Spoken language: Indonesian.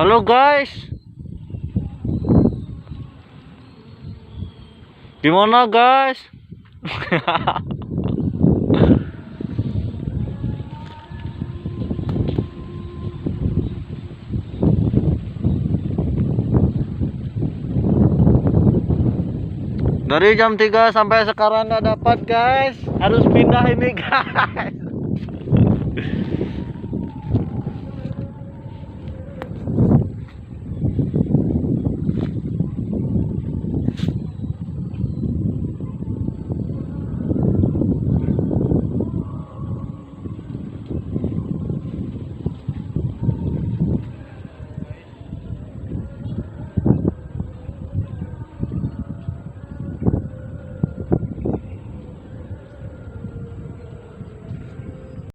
Halo guys, gimana guys? Dari jam 3 sampai sekarang nggak dapat guys, harus pindah ini guys.